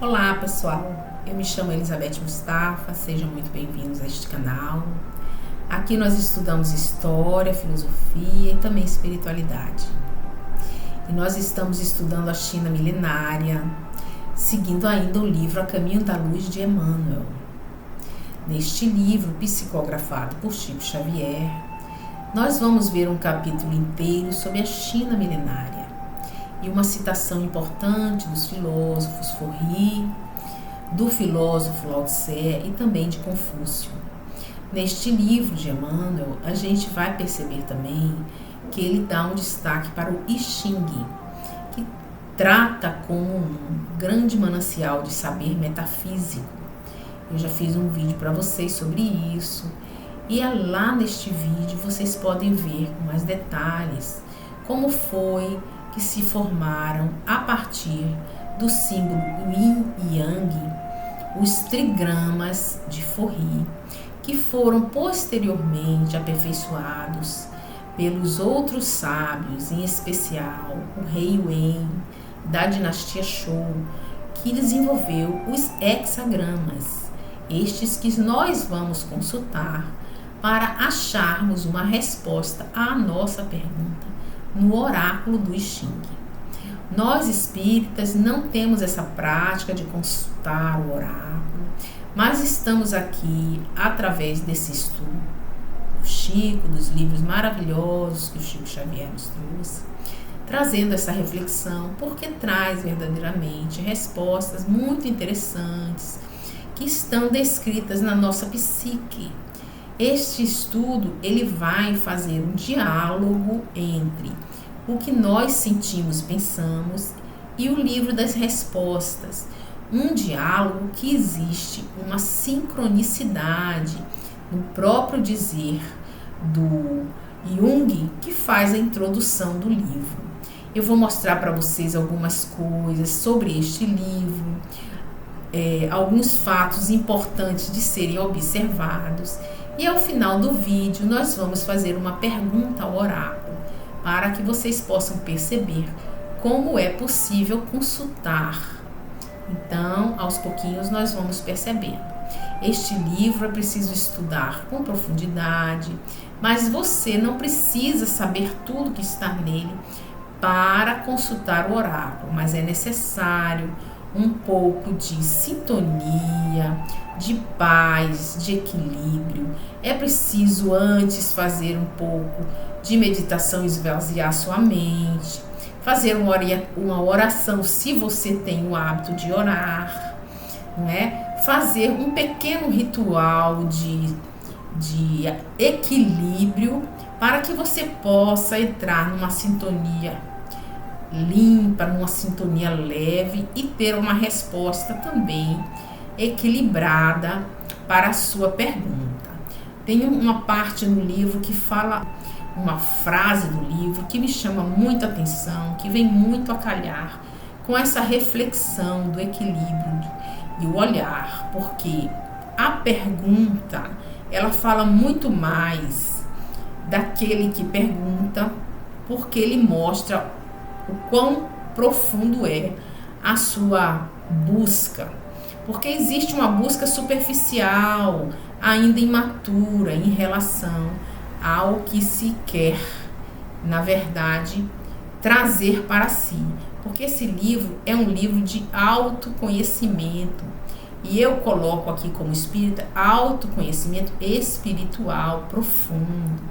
Olá pessoal, eu me chamo Elizabeth Mustafa, sejam muito bem-vindos a este canal. Aqui nós estudamos história, filosofia e também espiritualidade. E nós estamos estudando a China milenária, seguindo ainda o livro A Caminho da Luz de Emmanuel. Neste livro, psicografado por Chico Xavier, nós vamos ver um capítulo inteiro sobre a China milenária e uma citação importante dos filósofos Forri, do filósofo Lao Tse e também de Confúcio. Neste livro de Emmanuel, a gente vai perceber também que ele dá um destaque para o I Ching, que trata como um grande manancial de saber metafísico. Eu já fiz um vídeo para vocês sobre isso, e lá neste vídeo vocês podem ver com mais detalhes como foi que se formaram a partir do símbolo Yin e Yang, os trigramas de Forri, que foram posteriormente aperfeiçoados pelos outros sábios, em especial o rei Wen, da dinastia Shou, que desenvolveu os hexagramas, estes que nós vamos consultar para acharmos uma resposta à nossa pergunta no oráculo do I Ching. Nós espíritas não temos essa prática de consultar o oráculo, mas estamos aqui através desse estudo do Chico, dos livros maravilhosos que o Chico Xavier nos trouxe, trazendo essa reflexão, porque traz verdadeiramente respostas muito interessantes que estão descritas na nossa psique. Este estudo, ele vai fazer um diálogo entre o que nós sentimos, pensamos e o livro das respostas. Um diálogo que existe uma sincronicidade no próprio dizer do Jung, que faz a introdução do livro. Eu vou mostrar para vocês algumas coisas sobre este livro, alguns fatos importantes de serem observados. E ao final do vídeo nós vamos fazer uma pergunta ao oráculo para que vocês possam perceber como é possível consultar. Então, aos pouquinhos nós vamos percebendo. Este livro é preciso estudar com profundidade, mas você não precisa saber tudo que está nele para consultar o oráculo, mas é necessário um pouco de sintonia, de paz, de equilíbrio. É preciso antes fazer um pouco de meditação, esvaziar sua mente, fazer uma oração se você tem o hábito de orar, não é? Fazer um pequeno ritual de equilíbrio para que você possa entrar numa sintonia limpa, numa sintonia leve e ter uma resposta também equilibrada para a sua pergunta. Tem uma parte no livro que fala, uma frase do livro que me chama muita atenção, que vem muito a calhar com essa reflexão do equilíbrio e o olhar, porque a pergunta, ela fala muito mais daquele que pergunta, porque ele mostra o quão profundo é a sua busca. Porque existe uma busca superficial, ainda imatura, em relação ao que se quer, na verdade, trazer para si. Porque esse livro é um livro de autoconhecimento. E eu coloco aqui como espírita, autoconhecimento espiritual profundo.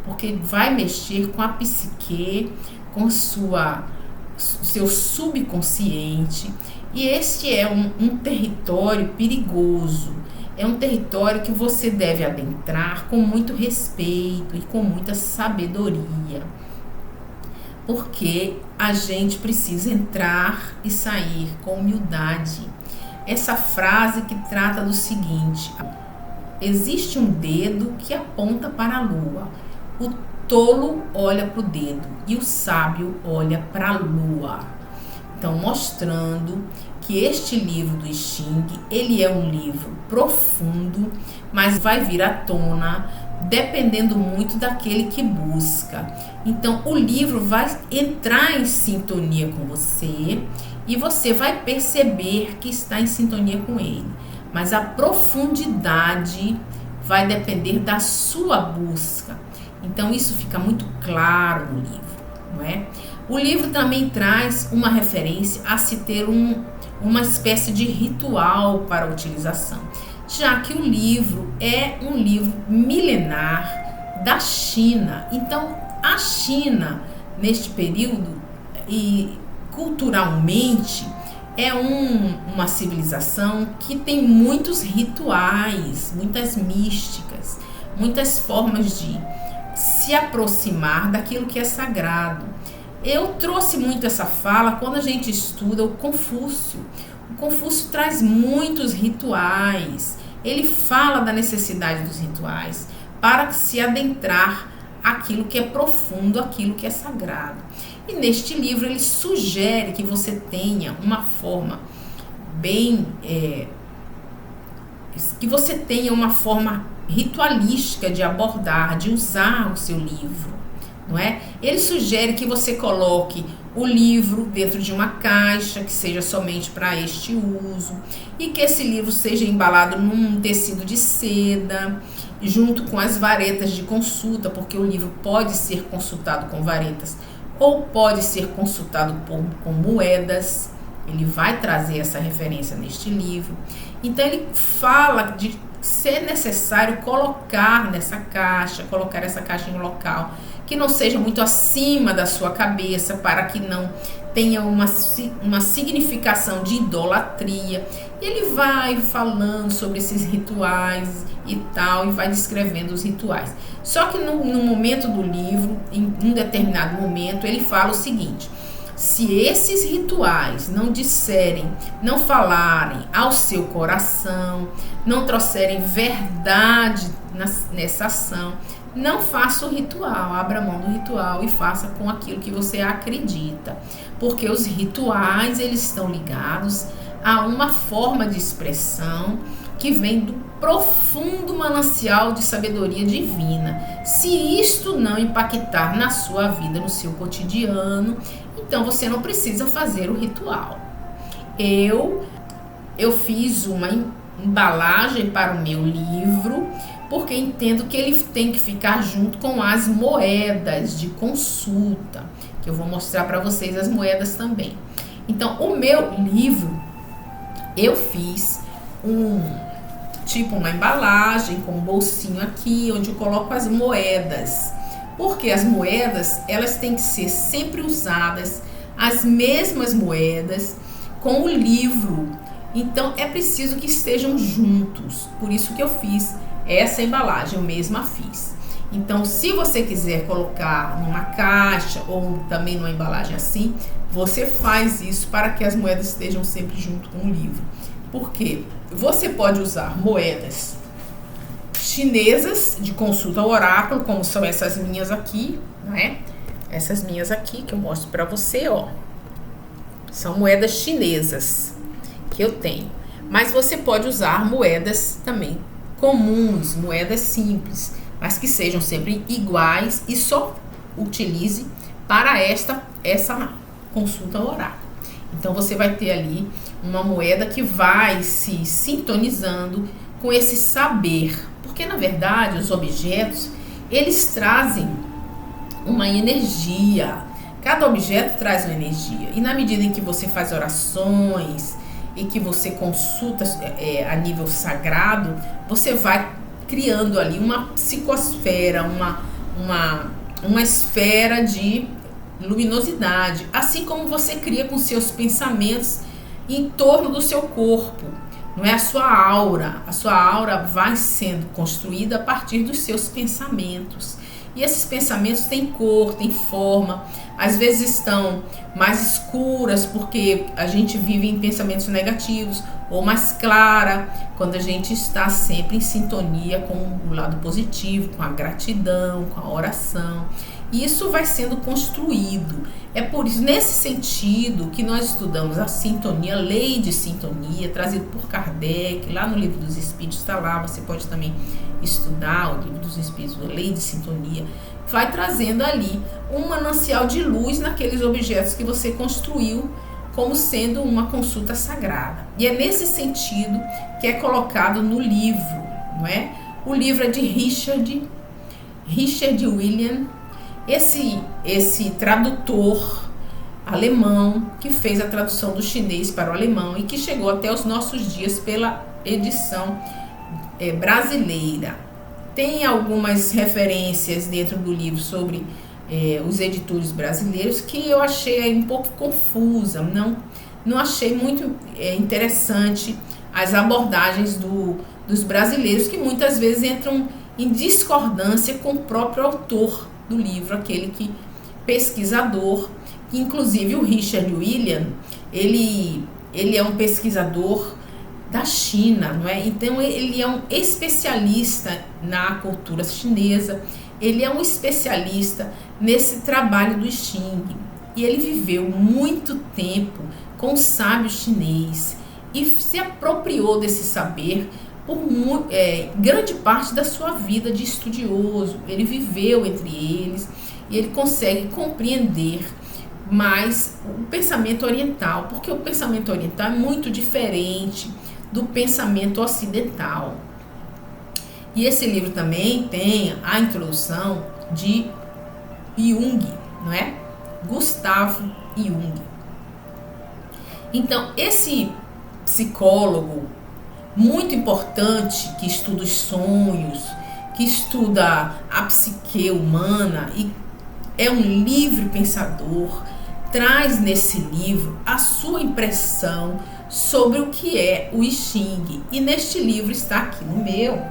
Porque vai mexer com a psique, com seu subconsciente, e este é um território perigoso, é um território que você deve adentrar com muito respeito e com muita sabedoria, porque a gente precisa entrar e sair com humildade. Essa frase que trata do seguinte: existe um dedo que aponta para a lua, o tolo olha para o dedo e o sábio olha para a lua. Então, mostrando que este livro do I Ching, ele é um livro profundo, mas vai vir à tona dependendo muito daquele que busca. Então, o livro vai entrar em sintonia com você e você vai perceber que está em sintonia com ele. Mas a profundidade vai depender da sua busca. Então, isso fica muito claro no livro, não é? O livro também traz uma referência a se ter uma espécie de ritual para a utilização, já que o livro é um livro milenar da China. Então, a China, neste período, e culturalmente, é uma civilização que tem muitos rituais, muitas místicas, muitas formas de se aproximar daquilo que é sagrado. Eu trouxe muito essa fala quando a gente estuda o Confúcio. O Confúcio traz muitos rituais. Ele fala da necessidade dos rituais para se adentrar aquilo que é profundo, aquilo que é sagrado. E neste livro ele sugere que você tenha uma forma que você tenha uma forma ritualística de abordar, de usar o seu livro, não é? Ele sugere que você coloque o livro dentro de uma caixa que seja somente para este uso e que esse livro seja embalado num tecido de seda, junto com as varetas de consulta, porque o livro pode ser consultado com varetas ou pode ser consultado com moedas. Ele vai trazer essa referência neste livro. Então ele fala de ser necessário colocar nessa caixa, colocar essa caixa em um local que não seja muito acima da sua cabeça, para que não tenha uma significação de idolatria. E ele vai falando sobre esses rituais e tal, e vai descrevendo os rituais. Só que no momento do livro, em um determinado momento, ele fala o seguinte: se esses rituais não falarem ao seu coração, não trouxerem verdade nessa ação, não faça o ritual, abra mão do ritual e faça com aquilo que você acredita. Porque os rituais, eles estão ligados a uma forma de expressão que vem do profundo manancial de sabedoria divina. Se isto não impactar na sua vida, no seu cotidiano, então você não precisa fazer o ritual. Eu fiz uma embalagem para o meu livro, porque entendo que ele tem que ficar junto com as moedas de consulta, que eu vou mostrar para vocês as moedas também. Então, o meu livro, eu fiz uma embalagem com um bolsinho aqui, onde eu coloco as moedas, porque as moedas, elas têm que ser sempre usadas, as mesmas moedas, com o livro. Então, é preciso que estejam juntos, por isso que eu fiz essa embalagem, eu mesma fiz. Então, se você quiser colocar numa caixa ou também numa embalagem assim, você faz isso para que as moedas estejam sempre junto com o livro. Porque você pode usar moedas chinesas de consulta ao oráculo, como são essas minhas aqui, não é? Essas minhas aqui que eu mostro para você, ó. São moedas chinesas que eu tenho. Mas você pode usar moedas também comuns, moedas simples, mas que sejam sempre iguais e só utilize para essa consulta ao oráculo. Então você vai ter ali uma moeda que vai se sintonizando com esse saber, porque na verdade os objetos, eles trazem uma energia. Cada objeto traz uma energia, e na medida em que você faz orações e que você consulta a nível sagrado, você vai criando ali uma psicosfera, uma esfera de luminosidade, assim como você cria com seus pensamentos em torno do seu corpo, não é? A sua aura vai sendo construída a partir dos seus pensamentos, e esses pensamentos têm cor, têm forma, às vezes estão mais escuras porque a gente vive em pensamentos negativos, ou mais clara quando a gente está sempre em sintonia com o lado positivo, com a gratidão, com a oração. isso vai sendo construído. É por isso, nesse sentido, que nós estudamos a sintonia, a lei de sintonia, trazido por Kardec, lá no Livro dos Espíritos, está lá, você pode também estudar o Livro dos Espíritos, a lei de sintonia, vai trazendo ali um manancial de luz naqueles objetos que você construiu como sendo uma consulta sagrada. E é nesse sentido que é colocado no livro, não é? O livro é de Richard William, esse tradutor alemão que fez a tradução do chinês para o alemão e que chegou até os nossos dias pela edição brasileira. Tem algumas referências dentro do livro sobre os editores brasileiros que eu achei um pouco confusa, não achei muito interessante as abordagens dos brasileiros, que muitas vezes entram em discordância com o próprio autor do livro, aquele pesquisador, que inclusive o Richard William, ele é um pesquisador da China, não é? Então ele é um especialista na cultura chinesa, ele é um especialista nesse trabalho do Xing, e ele viveu muito tempo com o sábio chinês e se apropriou desse saber por grande parte da sua vida de estudioso. Ele viveu entre eles e ele consegue compreender mais o pensamento oriental, porque o pensamento oriental é muito diferente do pensamento ocidental. E esse livro também tem a introdução de Jung, não é? Gustavo Jung. Então, esse psicólogo muito importante, que estuda os sonhos, que estuda a psique humana e é um livre pensador, traz nesse livro a sua impressão sobre o que é o I Ching. E neste livro está aqui no meu,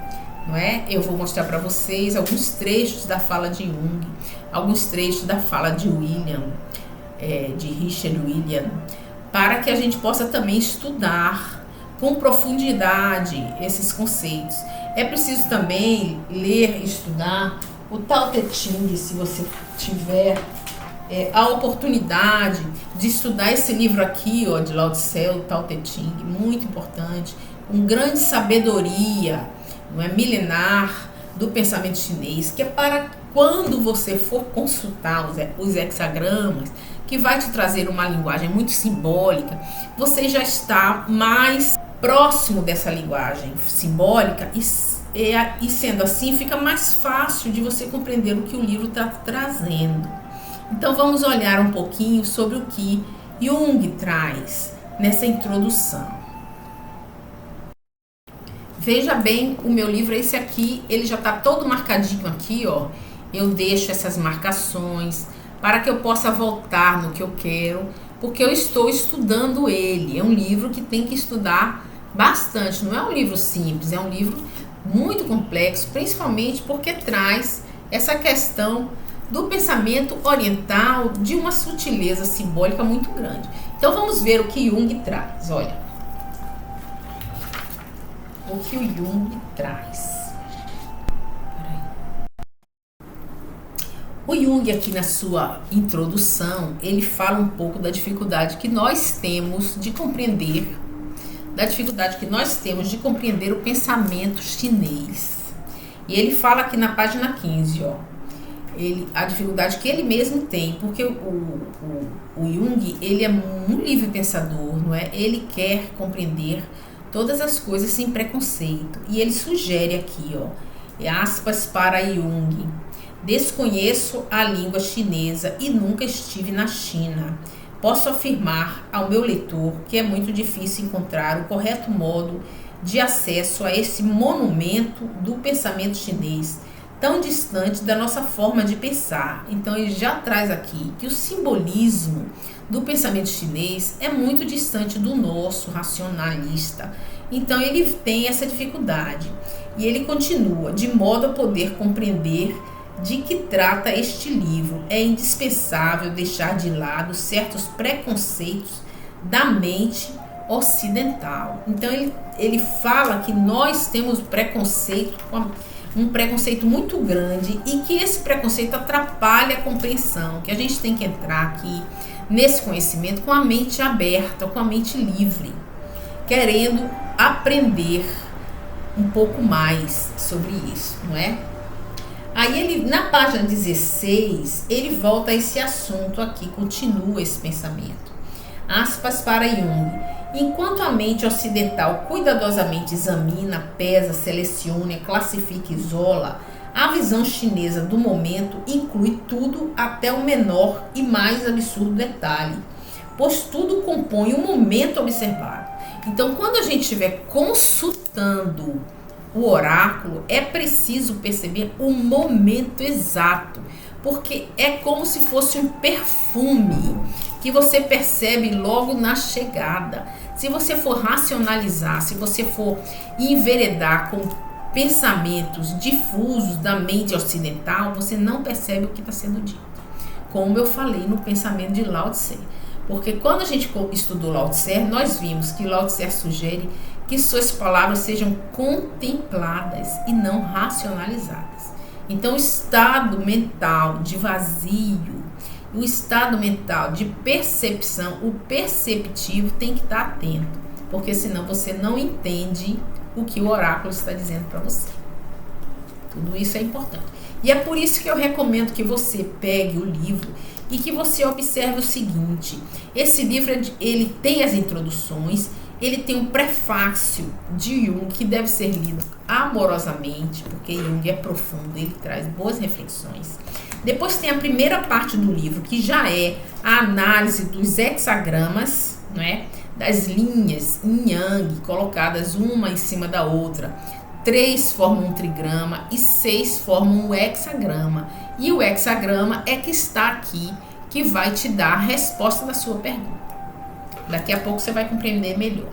não é? Eu vou mostrar para vocês alguns trechos da fala de Jung, alguns trechos da fala de Richard William, para que a gente possa também estudar com profundidade esses conceitos. É preciso também ler e estudar o Tao Te Ching, se você tiver a oportunidade de estudar esse livro aqui, ó, de Lao Tse, o Tao Te Ching, muito importante, com grande sabedoria, não é, milenar do pensamento chinês, que é para quando você for consultar os hexagramas, que vai te trazer uma linguagem muito simbólica, você já está mais próximo dessa linguagem simbólica e sendo assim, fica mais fácil de você compreender o que o livro está trazendo. Então vamos olhar um pouquinho sobre o que Jung traz nessa introdução. Veja bem, o meu livro é esse aqui, ele já está todo marcadinho aqui, ó. Eu deixo essas marcações para que eu possa voltar no que eu quero, porque eu estou estudando ele. É um livro que tem que estudar bastante, não é um livro simples, é um livro muito complexo, principalmente porque traz essa questão do pensamento oriental de uma sutileza simbólica muito grande. Então vamos ver o que Jung traz. Olha, o que o Jung traz. O Jung, aqui na sua introdução, ele fala um pouco da dificuldade que nós temos de compreender, o pensamento chinês. E ele fala aqui na página 15, ó, a dificuldade que ele mesmo tem, porque o Jung, ele é um livre pensador, não é? Ele quer compreender todas as coisas sem preconceito. E ele sugere aqui, ó, aspas para Jung: desconheço a língua chinesa e nunca estive na China. Posso afirmar ao meu leitor que é muito difícil encontrar o correto modo de acesso a esse monumento do pensamento chinês, tão distante da nossa forma de pensar. Então ele já traz aqui que o simbolismo do pensamento chinês é muito distante do nosso racionalista. Então ele tem essa dificuldade. E ele continua: de modo a poder compreender de que trata este livro, é indispensável deixar de lado certos preconceitos da mente ocidental. Então ele fala que nós temos preconceito um preconceito muito grande e que esse preconceito atrapalha a compreensão, que a gente tem que entrar aqui nesse conhecimento com a mente aberta, com a mente livre, querendo aprender um pouco mais sobre isso, não é? Aí ele, na página 16, ele volta a esse assunto aqui, continua esse pensamento. Aspas para Jung. Enquanto a mente ocidental cuidadosamente examina, pesa, seleciona, classifica e isola, a visão chinesa do momento inclui tudo até o menor e mais absurdo detalhe, pois tudo compõe o momento observado. Então, quando a gente estiver consultando o oráculo, é preciso perceber o momento exato, porque é como se fosse um perfume que você percebe logo na chegada. Se você for racionalizar, se você for enveredar com pensamentos difusos da mente ocidental, você não percebe o que está sendo dito. Como eu falei no pensamento de Lao Tse. Porque quando a gente estudou Lao Tse, nós vimos que Lao Tse sugere que suas palavras sejam contempladas e não racionalizadas. Então, o estado mental de vazio, o estado mental de percepção, o perceptivo tem que estar atento, porque senão você não entende o que o oráculo está dizendo para você. Tudo isso é importante. E é por isso que eu recomendo que você pegue o livro e que você observe o seguinte: esse livro ele tem as introduções, ele tem um prefácio de Jung que deve ser lido amorosamente, porque Jung é profundo, ele traz boas reflexões. Depois tem a primeira parte do livro, que já é a análise dos hexagramas, não é? Das linhas yin yang colocadas uma em cima da outra. 3 formam um trigrama e 6 formam um hexagrama. E o hexagrama é que está aqui, que vai te dar a resposta da sua pergunta. Daqui a pouco você vai compreender melhor.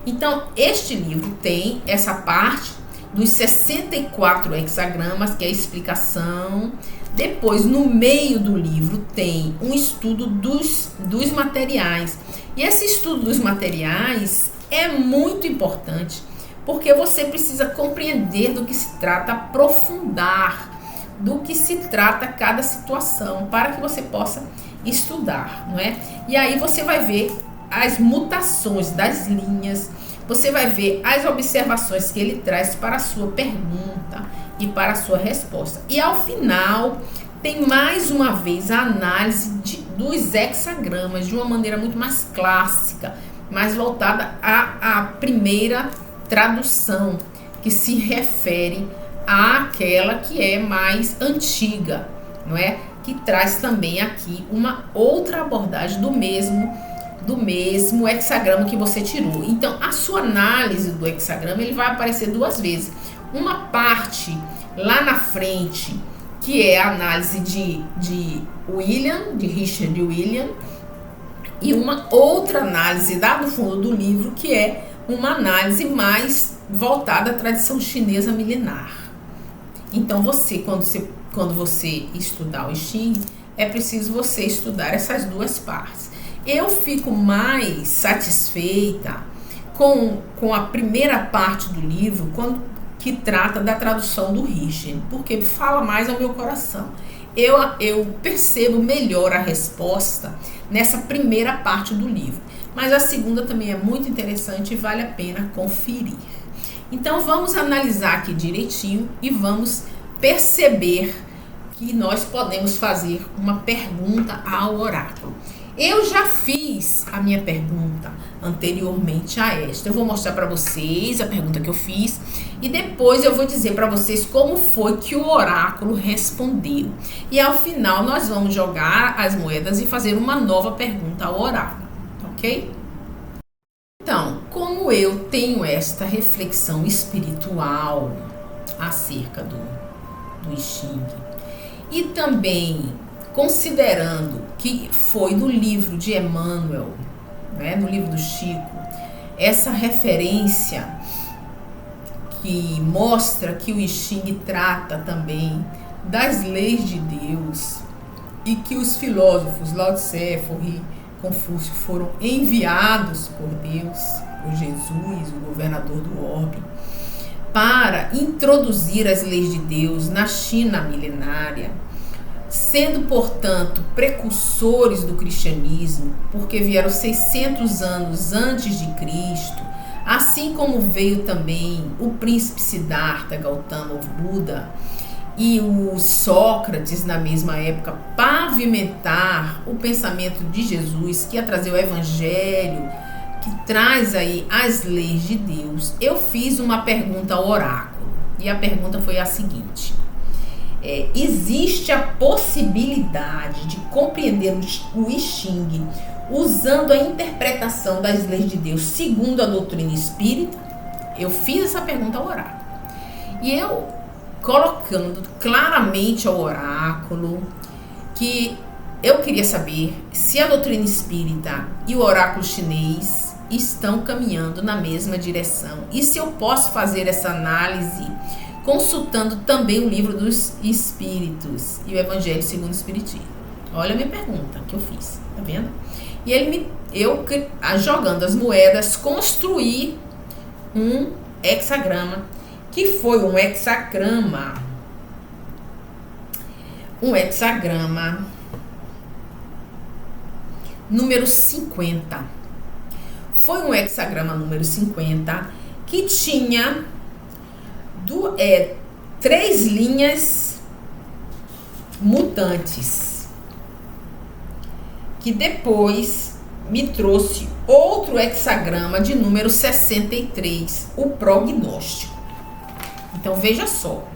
Então, este livro tem essa parte dos 64 hexagramas, que é a explicação. Depois, no meio do livro, tem um estudo dos materiais. E esse estudo dos materiais é muito importante, porque você precisa compreender do que se trata, aprofundar do que se trata cada situação, para que você possa estudar, não é? E aí você vai ver as mutações das linhas, você vai ver as observações que ele traz para a sua pergunta e para a sua resposta. E ao final, tem mais uma vez a análise dos hexagramas de uma maneira muito mais clássica, mais voltada à primeira tradução, que se refere àquela que é mais antiga, não é? Que traz também aqui uma outra abordagem do mesmo hexagrama que você tirou. Então, a sua análise do hexagrama, ele vai aparecer 2 vezes. Uma parte lá na frente, que é a análise de Richard William, e uma outra análise lá no fundo do livro, que é uma análise mais voltada à tradição chinesa milenar. Então, quando você estudar o I Ching, é preciso você estudar essas 2 partes. Eu fico mais satisfeita com a primeira parte do livro, que trata da tradução do Richard, porque fala mais ao meu coração. Eu percebo melhor a resposta nessa primeira parte do livro, mas a segunda também é muito interessante e vale a pena conferir. Então vamos analisar aqui direitinho e vamos perceber que nós podemos fazer uma pergunta ao oráculo. Eu já fiz a minha pergunta anteriormente a esta. Eu vou mostrar para vocês a pergunta que eu fiz e depois eu vou dizer para vocês como foi que o oráculo respondeu. E ao final nós vamos jogar as moedas e fazer uma nova pergunta ao oráculo, ok? Então, como eu tenho esta reflexão espiritual acerca do I Ching e também considerando que foi no livro de Emmanuel, né, no livro do Chico, essa referência que mostra que o I Ching trata também das leis de Deus e que os filósofos Lao Tse, Forri, Confúcio foram enviados por Deus, por Jesus, o governador do orbe, para introduzir as leis de Deus na China milenária, sendo, portanto, precursores do cristianismo, porque vieram 600 anos antes de Cristo, assim como veio também o príncipe Siddhartha Gautama, o Buda, e o Sócrates, na mesma época, pavimentar o pensamento de Jesus, que ia trazer o evangelho, que traz aí as leis de Deus. Eu fiz uma pergunta ao oráculo, e a pergunta foi a seguinte: existe a possibilidade de compreender o I Ching usando a interpretação das leis de Deus segundo a doutrina espírita? Eu fiz essa pergunta ao oráculo. E eu, colocando claramente ao oráculo que eu queria saber se a doutrina espírita e o oráculo chinês estão caminhando na mesma direção. E se eu posso fazer essa análise consultando também o livro dos Espíritos e o Evangelho segundo o Espiritismo. Olha a minha pergunta que eu fiz, tá vendo? E eu jogando as moedas, construí um hexagrama, que foi um hexagrama número 50. Foi um hexagrama número 50 que tinha 3 linhas mutantes, que depois me trouxe outro hexagrama de número 63, o prognóstico. Então veja só,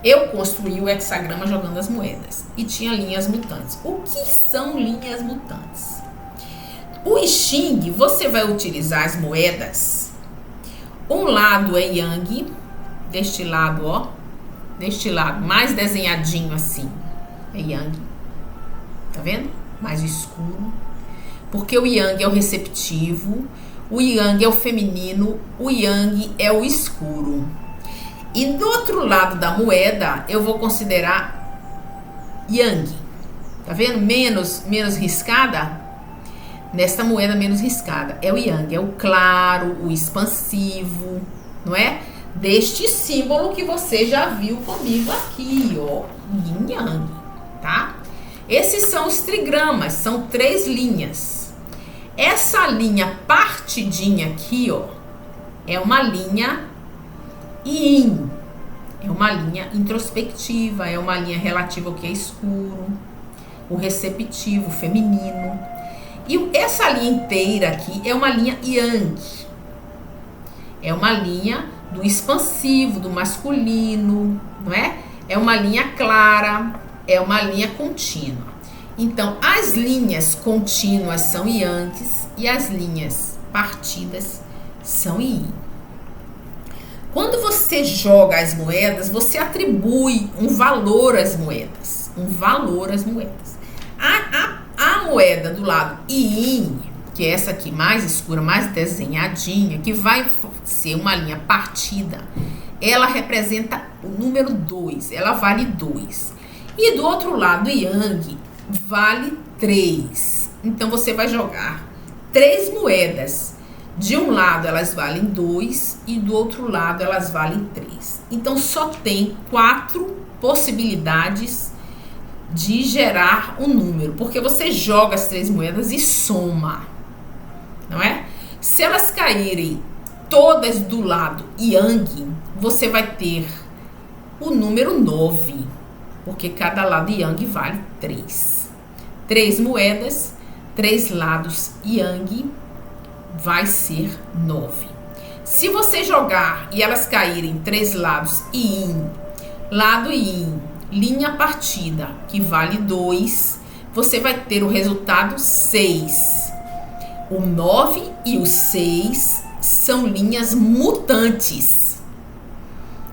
eu construí o hexagrama jogando as moedas e tinha linhas mutantes. O que são linhas mutantes? O I Ching, você vai utilizar as moedas. Um lado é Yang, deste lado, ó, deste lado, mais desenhadinho assim, é Yang, tá vendo? Mais escuro, porque o Yang é o receptivo, o Yang é o feminino, o Yang é o escuro. E do outro lado da moeda, eu vou considerar Yang, tá vendo? Menos riscada. Nesta moeda menos riscada, é o Yang, é o claro, o expansivo, não é? Deste símbolo que você já viu comigo aqui, ó, Yin Yang, tá? Esses são os trigramas, são 3 linhas. Essa linha partidinha aqui, ó, é uma linha Yin, é uma linha introspectiva, é uma linha relativa ao que é escuro, o receptivo, o feminino. E essa linha inteira aqui é uma linha Yang, é uma linha do expansivo, do masculino, não é? É uma linha clara, é uma linha contínua. Então, as linhas contínuas são Yangs e as linhas partidas são Yin. Quando você joga as moedas, você atribui um valor às moedas, A moeda do lado Yin, que é essa aqui mais escura, mais desenhadinha, que vai ser uma linha partida, ela representa o número 2, ela vale 2. E do outro lado, Yang vale 3. Então, você vai jogar 3 moedas. De um lado, elas valem 2 e do outro lado, elas valem 3. Então, só tem 4 possibilidades de gerar um número, porque você joga as 3 moedas e soma, não é? Se elas caírem todas do lado Yang, você vai ter o número 9, porque cada lado Yang vale 3. 3 moedas, 3 lados Yang, vai ser 9. Se você jogar e elas caírem 3 lados Yin, lado Yin, linha partida, que vale 2, você vai ter o resultado 6. O 9 e o 6 são linhas mutantes.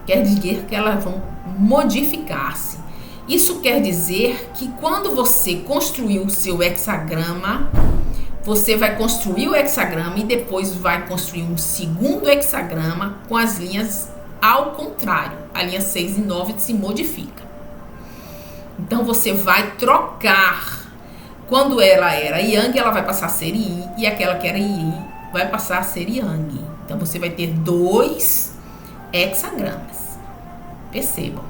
Quer dizer que elas vão modificar-se. Isso quer dizer que quando você construir o seu hexagrama, você vai construir o hexagrama e depois vai construir um segundo hexagrama com as linhas ao contrário. A linha 6 e 9 se modifica. Então, você vai trocar. Quando ela era Yang, ela vai passar a ser Yin. E aquela que era Yin vai passar a ser Yang. Então, você vai ter 2 hexagramas. Percebam.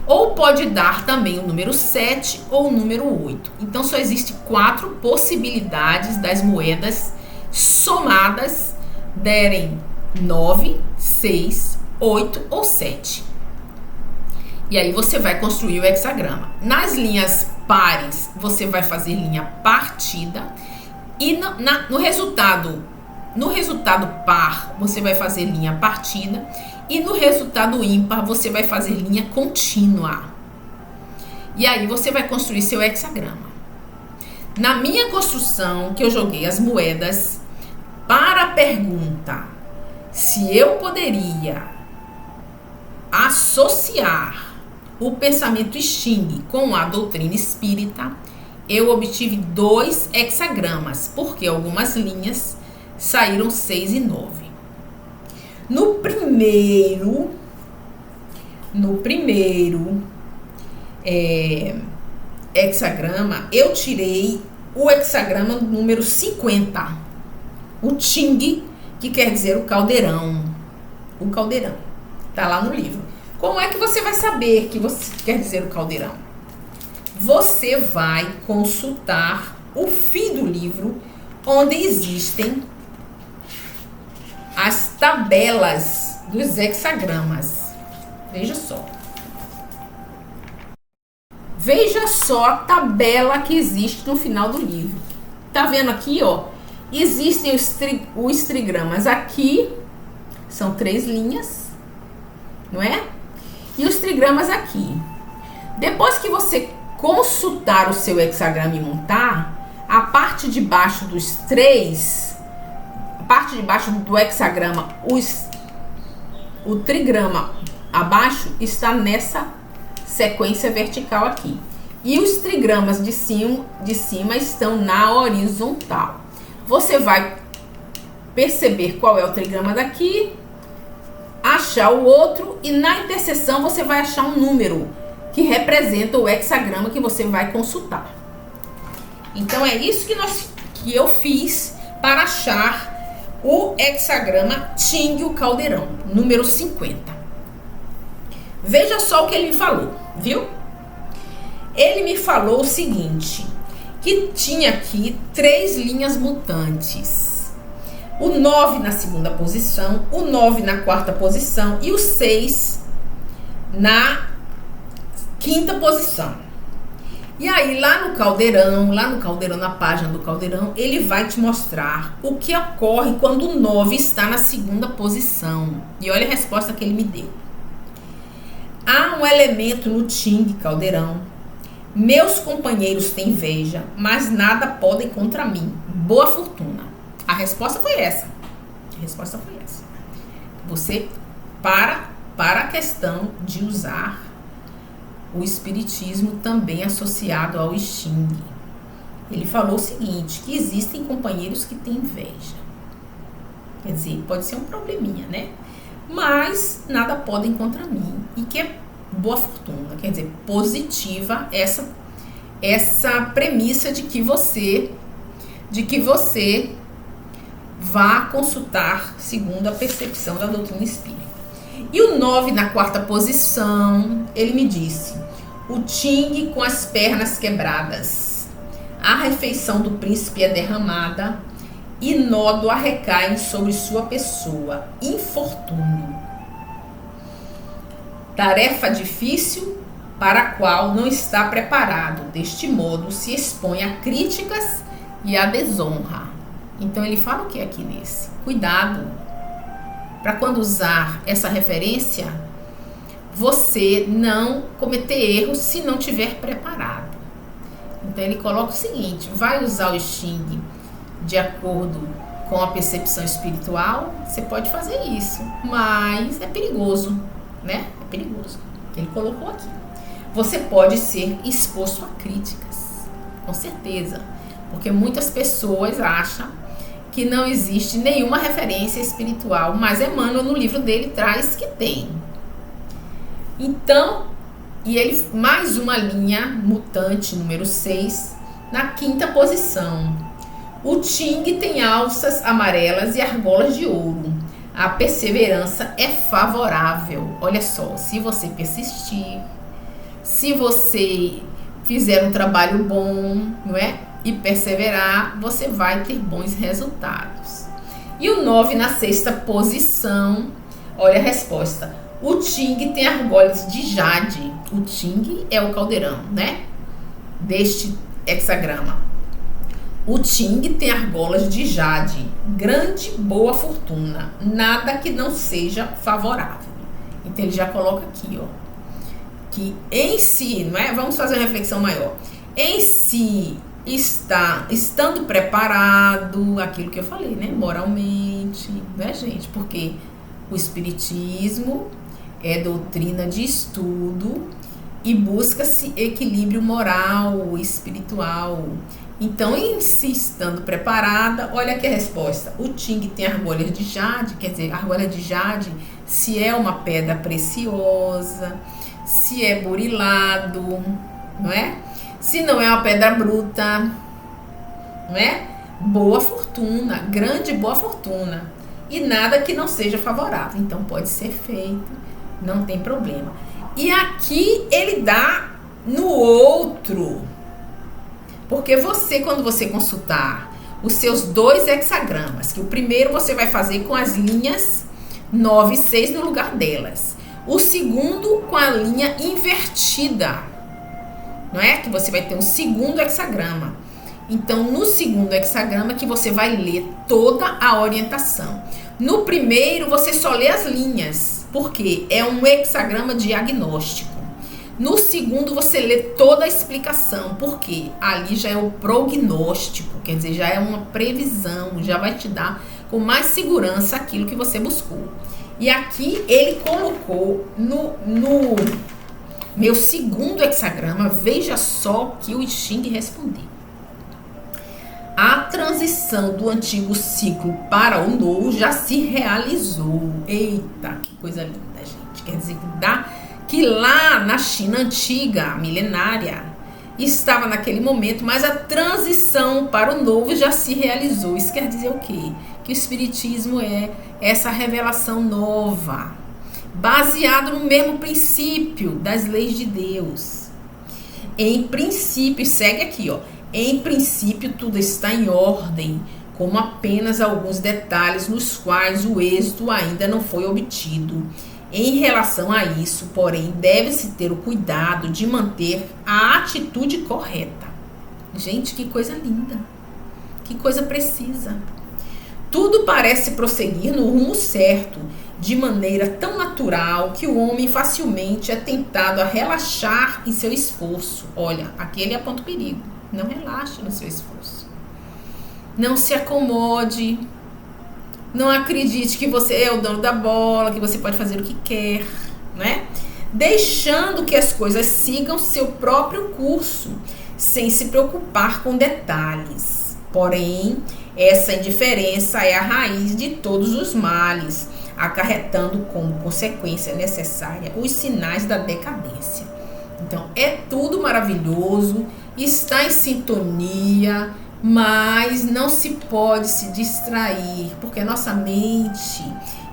Ou pode dar também o número 7 ou o número 8. Então, só existe 4 possibilidades das moedas somadas derem 9, 6, 8 ou 7. E aí você vai construir o hexagrama. Nas linhas pares, você vai fazer linha partida. E no resultado par, você vai fazer linha partida. E no resultado ímpar, você vai fazer linha contínua. E aí você vai construir seu hexagrama. Na minha construção, que eu joguei as moedas, para a pergunta se eu poderia associar o pensamento Xing com a doutrina espírita, eu obtive 2 hexagramas, porque algumas linhas saíram 6 e 9. No primeiro hexagrama, eu tirei o hexagrama número 50, o Xing, que quer dizer o caldeirão. O caldeirão, tá lá no livro. Como é que você vai saber que você quer dizer o caldeirão? Você vai consultar o fim do livro, onde existem as tabelas dos hexagramas. Veja só. Veja só a tabela que existe no final do livro. Tá vendo aqui, ó? Existem os trigramas aqui, são 3 linhas, não é? E os trigramas aqui. Depois que você consultar o seu hexagrama e montar, a parte de baixo dos 3, a parte de baixo do hexagrama, o trigrama abaixo está nessa sequência vertical aqui. E os trigramas de cima estão na horizontal. Você vai perceber qual é o trigrama daqui, achar o outro, e na interseção você vai achar um número que representa o hexagrama que você vai consultar. Então é isso que eu fiz para achar o hexagrama Xing, o caldeirão, número 50. Veja só o que ele me falou, viu? Ele me falou o seguinte, que tinha aqui 3 linhas mutantes. O 9 na segunda posição, o 9 na quarta posição e o 6 na quinta posição. E aí lá no caldeirão, na página do caldeirão, ele vai te mostrar o que ocorre quando o 9 está na segunda posição. E olha a resposta que ele me deu. Há um elemento no Xing, caldeirão. Meus companheiros têm inveja, mas nada podem contra mim. Boa fortuna. A resposta foi essa. Você para a questão de usar o espiritismo também associado ao Xing. Ele falou o seguinte, que existem companheiros que têm inveja. Quer dizer, pode ser um probleminha, né? Mas nada podem contra mim. E que é boa fortuna, quer dizer, positiva essa premissa de que você vá consultar segundo a percepção da doutrina espírita. E o 9 na quarta posição, ele me disse, o Xing com as pernas quebradas, a refeição do príncipe é derramada e nódoa recai sobre sua pessoa, infortúnio. Tarefa difícil para a qual não está preparado, deste modo se expõe a críticas e a desonra. Então ele fala o que aqui nesse? Cuidado para quando usar essa referência, você não cometer erros se não tiver preparado. Então ele coloca o seguinte, vai usar o Xing de acordo com a percepção espiritual, você pode fazer isso, mas é perigoso, né? É perigoso. Ele colocou aqui. Você pode ser exposto a críticas, com certeza, porque muitas pessoas acham que não existe nenhuma referência espiritual, mas Emmanuel no livro dele traz que tem. Então, e ele mais uma linha mutante, número 6, na quinta posição. O Xing tem alças amarelas e argolas de ouro. A perseverança é favorável. Olha só, se você persistir, se você fizer um trabalho bom, não é? E perseverar, você vai ter bons resultados. E o 9 na 6ª posição, olha a resposta. O Ting tem argolas de jade. O Ting é o caldeirão, né? Deste hexagrama. O Ting tem argolas de jade. Grande, boa fortuna. Nada que não seja favorável. Então ele já coloca aqui, ó. Que em si, não é? Vamos fazer uma reflexão maior. Em si, estando preparado, aquilo que eu falei, né? Moralmente, né, gente? Porque o espiritismo é doutrina de estudo e busca-se equilíbrio moral, espiritual. Então, em si estando preparada, olha aqui a resposta. O Ting tem argolas de jade, quer dizer, argola de jade, se é uma pedra preciosa, se é burilado, não é? Se não é uma pedra bruta, não é? Boa fortuna, grande boa fortuna. E nada que não seja favorável. Então pode ser feito, não tem problema. E aqui ele dá no outro. Porque você, quando você consultar os seus 2 hexagramas, que o primeiro você vai fazer com as linhas 9 e 6 no lugar delas. O segundo com a linha invertida. Não é? Que você vai ter um segundo hexagrama. Então, no segundo hexagrama que você vai ler toda a orientação. No primeiro, você só lê as linhas, porque é um hexagrama diagnóstico. No segundo, você lê toda a explicação, porque ali já é o prognóstico, quer dizer, já é uma previsão, já vai te dar com mais segurança aquilo que você buscou. E aqui ele colocou no meu segundo hexagrama, veja só que o I Ching respondeu. A transição do antigo ciclo para o novo já se realizou. Eita, que coisa linda, gente. Quer dizer que lá na China antiga, milenária, estava naquele momento, mas a transição para o novo já se realizou. Isso quer dizer o quê? Que o Espiritismo é essa revelação nova, baseado no mesmo princípio das leis de Deus. Em princípio, segue aqui, ó. Em princípio, tudo está em ordem, como apenas alguns detalhes nos quais o êxito ainda não foi obtido. Em relação a isso, porém, deve-se ter o cuidado de manter a atitude correta. Gente, que coisa linda, que coisa precisa. Tudo parece prosseguir no rumo certo, de maneira tão natural que o homem facilmente é tentado a relaxar em seu esforço. Olha, aqui ele aponta o perigo. Não relaxe no seu esforço. Não se acomode. Não acredite que você é o dono da bola, que você pode fazer o que quer, né? Deixando que as coisas sigam seu próprio curso, sem se preocupar com detalhes. Porém, essa indiferença é a raiz de todos os males, acarretando como consequência necessária os sinais da decadência. Então, é tudo maravilhoso, está em sintonia, mas não se pode se distrair, porque a nossa mente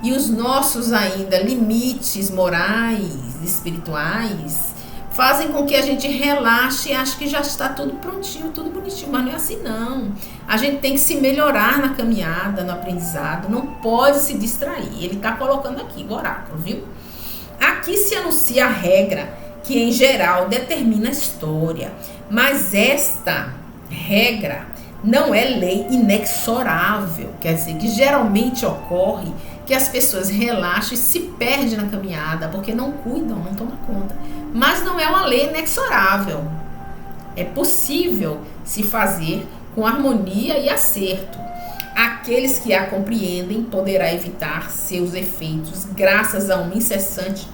e os nossos ainda limites morais, espirituais, fazem com que a gente relaxe e ache que já está tudo prontinho, tudo bonitinho, mas não é assim não. A gente tem que se melhorar na caminhada, no aprendizado, não pode se distrair. Ele está colocando aqui o oráculo, viu? Aqui se anuncia a regra que em geral determina a história, mas esta regra não é lei inexorável, quer dizer que geralmente ocorre que as pessoas relaxam e se perdem na caminhada porque não cuidam, não tomam conta, mas não é uma lei inexorável, é possível se fazer com harmonia e acerto. Aqueles que a compreendem poderá evitar seus efeitos graças a uma incessante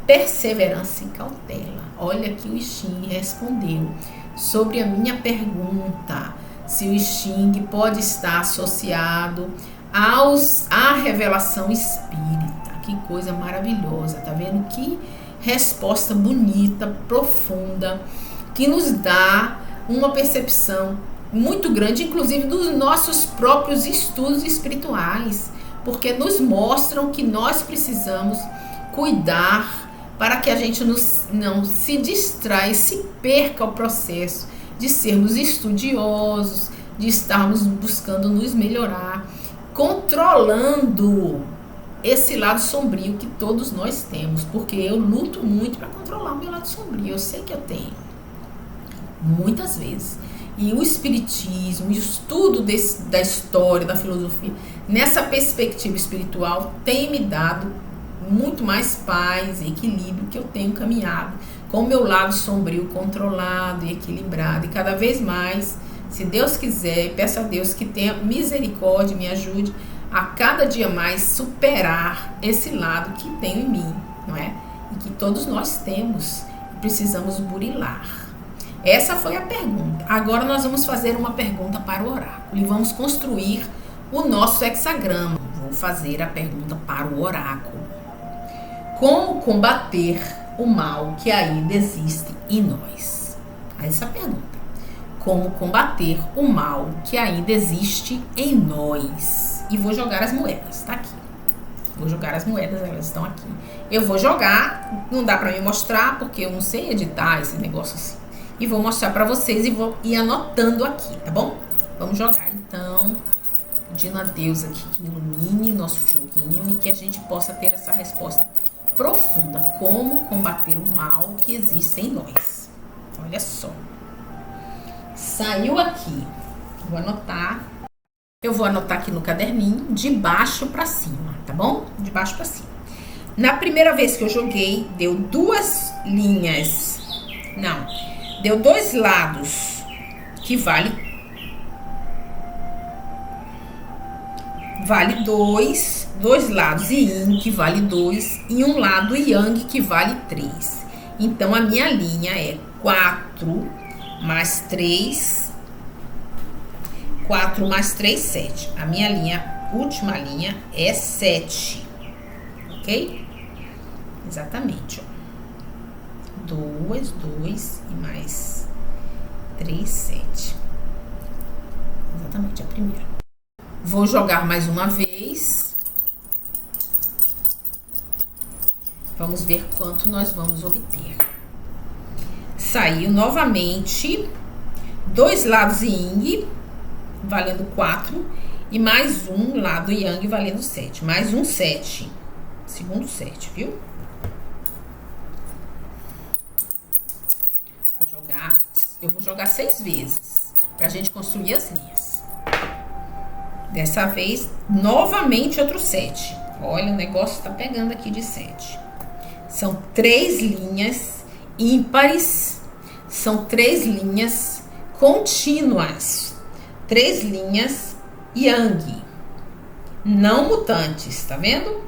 perseverança e cautela. Olha que o I Ching respondeu sobre a minha pergunta, se o I Ching pode estar associado à revelação espírita. Que coisa maravilhosa, tá vendo? Que resposta bonita, profunda, que nos dá uma percepção muito grande, inclusive dos nossos próprios estudos espirituais. porque nos mostram que nós precisamos cuidar para que a gente não se distraia, se perca o processo de sermos estudiosos, de estarmos buscando nos melhorar, controlando esse lado sombrio que todos nós temos, porque eu luto muito para controlar o meu lado sombrio, eu sei que eu tenho, muitas vezes. E o espiritismo, o estudo da história, da filosofia, nessa perspectiva espiritual, tem me dado muito mais paz e equilíbrio, que eu tenho caminhado com o meu lado sombrio controlado e equilibrado. E cada vez mais, se Deus quiser, peço a Deus que tenha misericórdia, me ajude a cada dia mais superar esse lado que tenho em mim, não é? E que todos nós temos e precisamos burilar. Essa foi a pergunta. Agora nós vamos fazer uma pergunta para o oráculo e vamos construir o nosso hexagrama. Vou fazer a pergunta para o oráculo. Como combater o mal que ainda existe em nós? Essa pergunta. Como combater o mal que ainda existe em nós? E vou jogar as moedas, tá aqui. Vou jogar as moedas, elas estão aqui. Eu vou jogar, não dá pra me mostrar porque eu não sei editar esse negócio assim. E vou mostrar pra vocês e vou ir anotando aqui, tá bom? Vamos jogar, então, pedindo a Deus aqui que ilumine nosso joguinho e que a gente possa ter essa resposta profunda. Como combater o mal que existe em nós? Olha só. Saiu aqui. Vou anotar. Eu vou anotar aqui no caderninho, de baixo pra cima, tá bom? De baixo pra cima. Na primeira vez que eu joguei, deu duas linhas. Não. Deu dois lados que vale 2, dois lados yin que vale 2 e um lado yang que vale 3. Então a minha linha é 4 mais 3, 4 mais 3, 7. A minha linha, última linha, é 7. Ok? Exatamente, ó. 2 e mais 3, 7. Exatamente a primeira. Vou jogar mais uma vez. Vamos ver quanto nós vamos obter. Saiu novamente dois lados yin, valendo 4, e mais um lado yang, valendo 7. Mais um 7. Segundo 7, viu? Eu vou jogar 6 vezes pra gente construir as linhas. Dessa vez, novamente outro 7. Olha, o negócio tá pegando aqui de 7. São 3 linhas ímpares. São 3 linhas contínuas. 3 linhas yang. Não mutantes, tá vendo?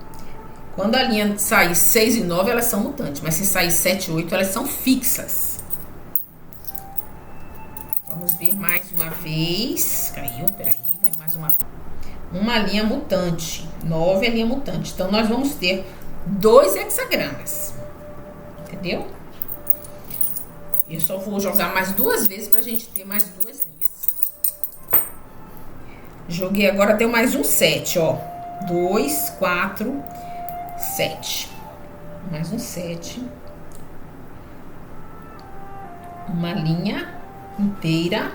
Quando a linha sair 6 e 9, elas são mutantes. Mas se sair 7 e 8, elas são fixas. Vamos ver mais uma vez. Caiu, peraí, vai mais uma linha mutante. 9 é linha mutante. Então, nós vamos ter 2 hexagramas. Entendeu? Eu só vou jogar mais 2 vezes pra gente ter mais 2 linhas. Joguei agora, deu mais um 7, ó. 2, 4, 7. Mais um 7. Uma linha inteira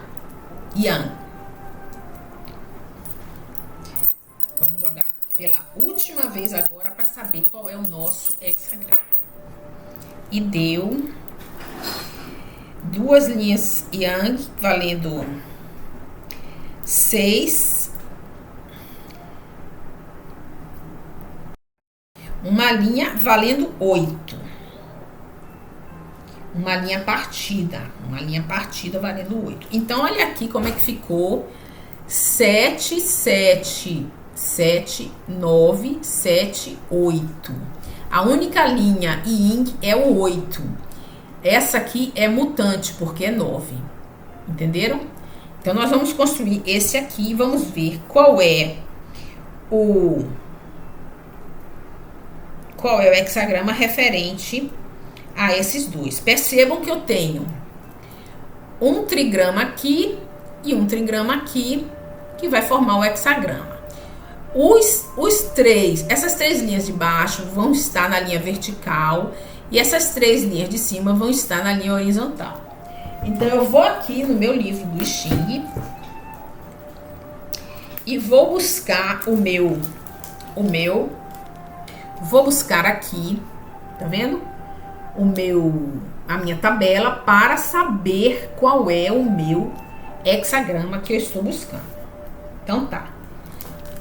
yang. Vamos jogar pela última vez agora para saber qual é o nosso hexagrama. E deu 2 linhas yang valendo 6, uma linha valendo 8. Uma linha partida valendo 8. Então, olha aqui como é que ficou. 7, 7, 7, 9, 7, 8. A única linha yin é o 8. Essa aqui é mutante, porque é 9. Entenderam? Então, nós vamos construir esse aqui e vamos ver qual é o hexagrama referente a esses dois. Percebam que eu tenho um trigrama aqui e um trigrama aqui, que vai formar o hexagrama. Essas três linhas de baixo vão estar na linha vertical e essas três linhas de cima vão estar na linha horizontal. Então, eu vou aqui no meu livro do I Ching e vou buscar vou buscar aqui, tá vendo? A minha tabela para saber qual é o meu hexagrama que eu estou buscando. Então tá.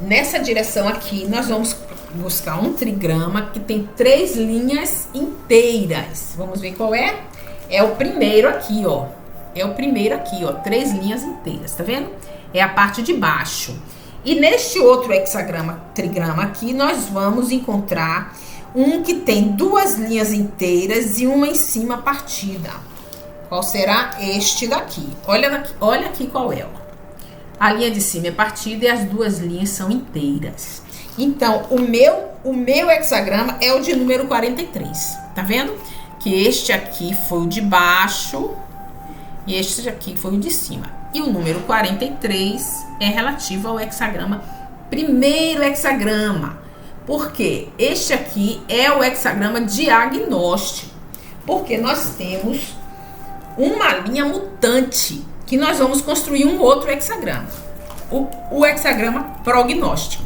Nessa direção aqui, nós vamos buscar um trigrama que tem 3 linhas inteiras. Vamos ver qual é? É o primeiro aqui, ó. 3 linhas inteiras, tá vendo? É a parte de baixo. E neste outro trigrama aqui, nós vamos encontrar um que tem 2 linhas inteiras e uma em cima partida. Qual será? Este daqui. Olha aqui qual é, ó. A linha de cima é partida e as 2 linhas são inteiras. Então, o meu hexagrama é o de número 43. Tá vendo? Que este aqui foi o de baixo e este aqui foi o de cima. E o número 43 é relativo ao primeiro hexagrama. Porque este aqui é o hexagrama diagnóstico. Porque nós temos uma linha mutante que nós vamos construir um outro hexagrama. O hexagrama prognóstico.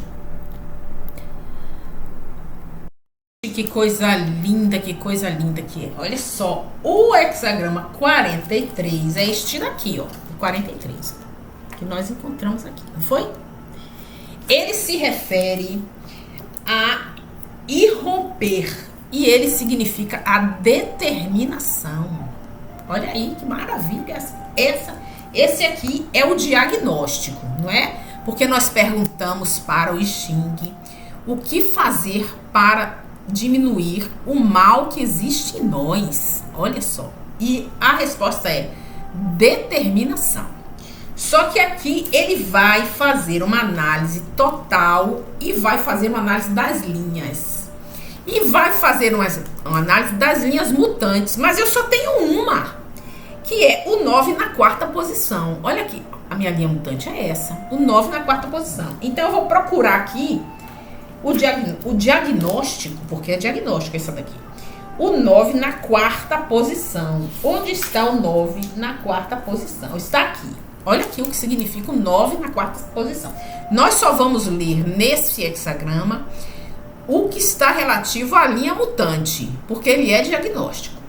Que coisa linda que é. Olha só, o hexagrama 43 é este daqui, ó. O 43, que nós encontramos aqui, não foi? Ele se refere a irromper e ele significa a determinação. Olha aí que maravilha esse aqui é o diagnóstico, não é? Porque nós perguntamos para o I Ching o que fazer para diminuir o mal que existe em nós. Olha só. E a resposta é determinação. Só que aqui ele vai fazer uma análise total e vai fazer uma análise das linhas. E vai fazer uma análise das linhas mutantes. Mas eu só tenho uma, que é o 9 na 4ª posição. Olha aqui, a minha linha mutante é essa. O 9 na 4ª posição. Então eu vou procurar aqui o diagnóstico, porque é diagnóstico essa daqui. O 9 na 4ª posição. Onde está o 9 na 4ª posição? Está aqui. Olha aqui o que significa o 9 na 4ª posição. Nós só vamos ler nesse hexagrama o que está relativo à linha mutante, porque ele é diagnóstico.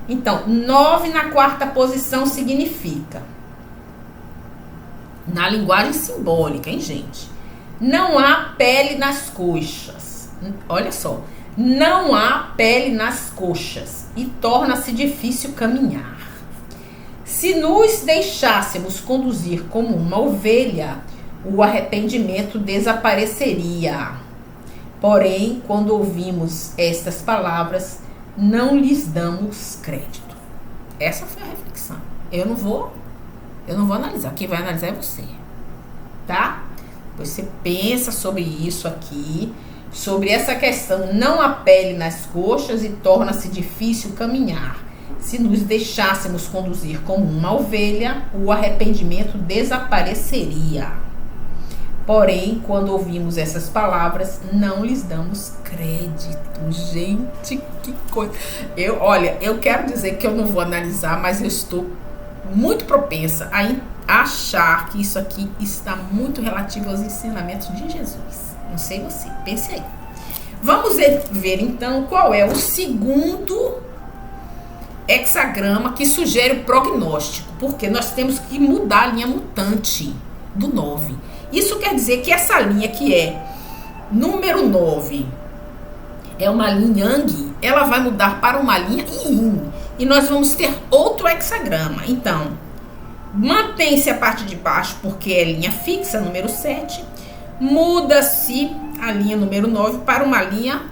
Então, 9 na 4ª posição significa, na linguagem simbólica, hein, gente? Não há pele nas coxas. Olha só. Não há pele nas coxas e torna-se difícil caminhar. Se nos deixássemos conduzir como uma ovelha, o arrependimento desapareceria. Porém, quando ouvimos estas palavras, não lhes damos crédito. Essa foi a reflexão. Eu não vou analisar. Quem vai analisar é você. Tá? Você pensa sobre isso aqui, sobre essa questão, não há pele nas coxas e torna-se difícil caminhar. Se nos deixássemos conduzir como uma ovelha, o arrependimento desapareceria. Porém, quando ouvimos essas palavras, não lhes damos crédito. Gente, que coisa. Eu quero dizer que eu não vou analisar, mas eu estou muito propensa a achar que isso aqui está muito relativo aos ensinamentos de Jesus. Não sei você, pense aí. Vamos ver então qual é o segundo hexagrama que sugere o prognóstico, porque nós temos que mudar a linha mutante do 9. Isso quer dizer que essa linha que é número 9 é uma linha Yang, ela vai mudar para uma linha Yin. E nós vamos ter outro hexagrama. Então, mantém-se a parte de baixo porque é linha fixa, número 7. Muda-se a linha número 9 para uma linha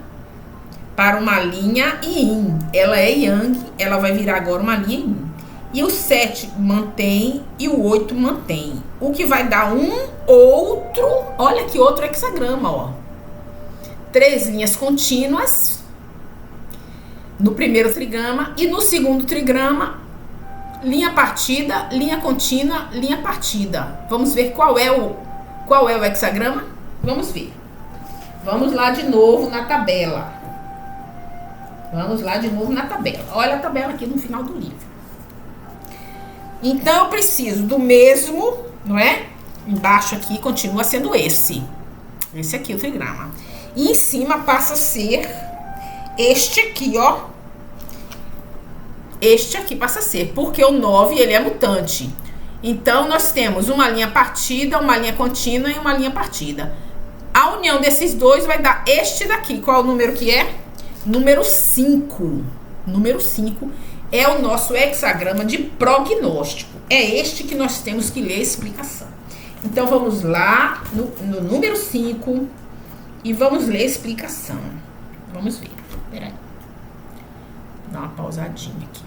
Yin. Ela é Yang, ela vai virar agora uma linha Yin. E o 7 mantém e o 8 mantém. O que vai dar um outro, olha que outro hexagrama, ó. 3 linhas contínuas no primeiro trigrama e no segundo trigrama, linha partida, linha contínua, linha partida. Vamos ver qual é o hexagrama? Vamos ver. Vamos lá de novo na tabela. Vamos lá de novo na tabela. Olha a tabela aqui no final do livro. Então, eu preciso do mesmo, não é? Embaixo aqui continua sendo esse. Esse aqui, o trigrama. E em cima passa a ser este aqui, ó. Este aqui passa a ser, porque o 9, ele é mutante. Então, nós temos uma linha partida, uma linha contínua e uma linha partida. A união desses dois vai dar este daqui. Qual é o número que é? Número 5. Número 5 é o nosso hexagrama de prognóstico. É este que nós temos que ler a explicação. Então, vamos lá no número 5 e vamos ler a explicação. Vamos ver. Peraí. Dá uma pausadinha aqui.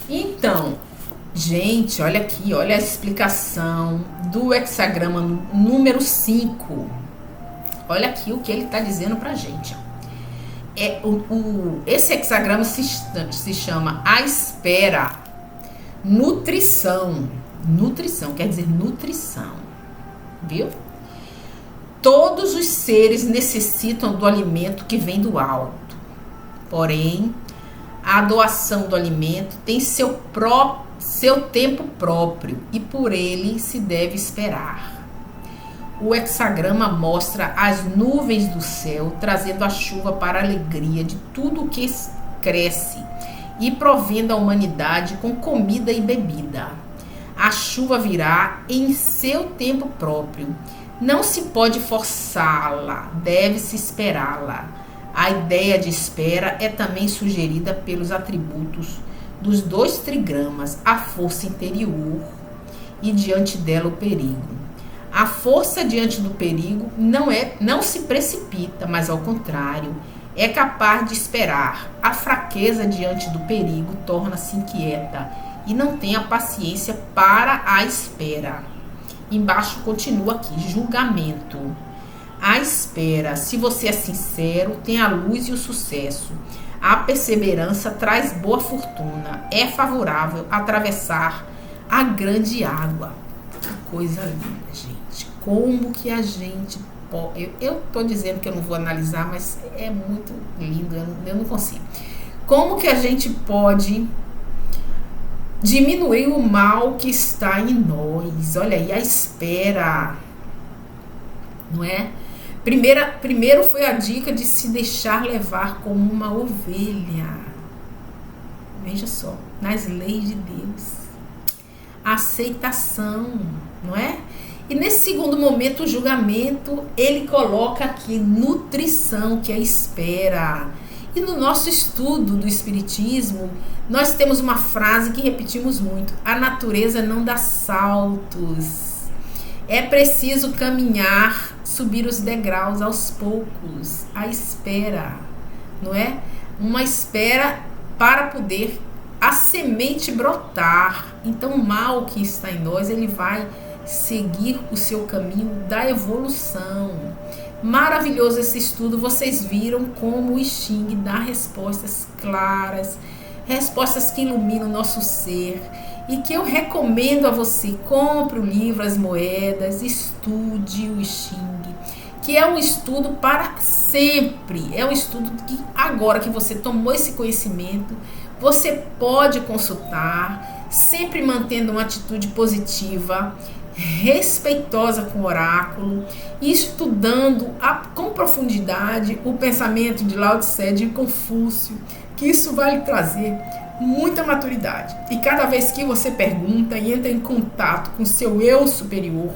Então, gente, olha aqui, olha a explicação do hexagrama número 5. Olha aqui o que ele está dizendo pra gente. Esse hexagrama se chama A Espera, Nutrição. Nutrição, quer dizer nutrição. Viu? Todos os seres necessitam do alimento que vem do alto. Porém, a doação do alimento tem seu tempo próprio e por ele se deve esperar. O hexagrama mostra as nuvens do céu trazendo a chuva para a alegria de tudo o que cresce e provendo a humanidade com comida e bebida. A chuva virá em seu tempo próprio. Não se pode forçá-la, deve-se esperá-la. A ideia de espera é também sugerida pelos atributos dos dois trigramas, a força interior e diante dela o perigo. A força diante do perigo não se precipita, mas ao contrário, é capaz de esperar. A fraqueza diante do perigo torna-se inquieta e não tem a paciência para a espera. Embaixo continua aqui, julgamento. A espera, se você é sincero, tem a luz e o sucesso. A perseverança traz boa fortuna. É favorável atravessar a grande água. Que coisa linda, gente. Como que a gente pode... Eu tô dizendo que eu não vou analisar, mas é muito lindo, eu não consigo. Como que a gente pode diminuir o mal que está em nós? Olha aí, a espera, não é? Primeiro foi a dica de se deixar levar como uma ovelha. Veja só, nas leis de Deus. A aceitação, não é? E nesse segundo momento, o julgamento, ele coloca aqui nutrição, que é a espera. E no nosso estudo do Espiritismo, nós temos uma frase que repetimos muito: a natureza não dá saltos. É preciso caminhar, subir os degraus aos poucos. A espera, não é? Uma espera para poder a semente brotar. Então o mal que está em nós, ele vai seguir o seu caminho da evolução. Maravilhoso esse estudo. Vocês viram como o I Ching dá respostas claras, respostas que iluminam o nosso ser, e que eu recomendo a você. Compre o livro As Moedas, estude o I Ching, que é um estudo para sempre. É um estudo que agora que você tomou esse conhecimento, você pode consultar, sempre mantendo uma atitude positiva, respeitosa com o oráculo, e estudando com profundidade o pensamento de Lao Tse, de Confúcio, que isso vai lhe trazer muita maturidade. E cada vez que você pergunta e entra em contato com seu eu superior,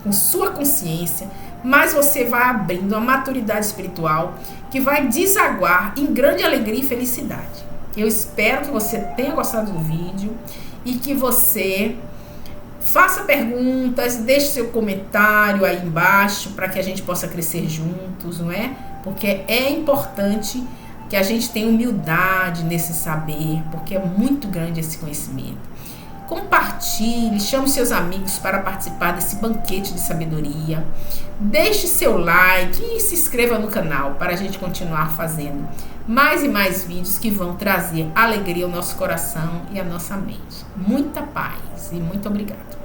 com sua consciência, mais você vai abrindo a maturidade espiritual, que vai desaguar em grande alegria e felicidade. Eu espero que você tenha gostado do vídeo e que você faça perguntas, deixe seu comentário aí embaixo para que a gente possa crescer juntos, não é? Porque é importante que a gente tenha humildade nesse saber, porque é muito grande esse conhecimento. Compartilhe, chame seus amigos para participar desse banquete de sabedoria. Deixe seu like e se inscreva no canal para a gente continuar fazendo mais e mais vídeos que vão trazer alegria ao nosso coração e à nossa mente. Muita paz e muito obrigada.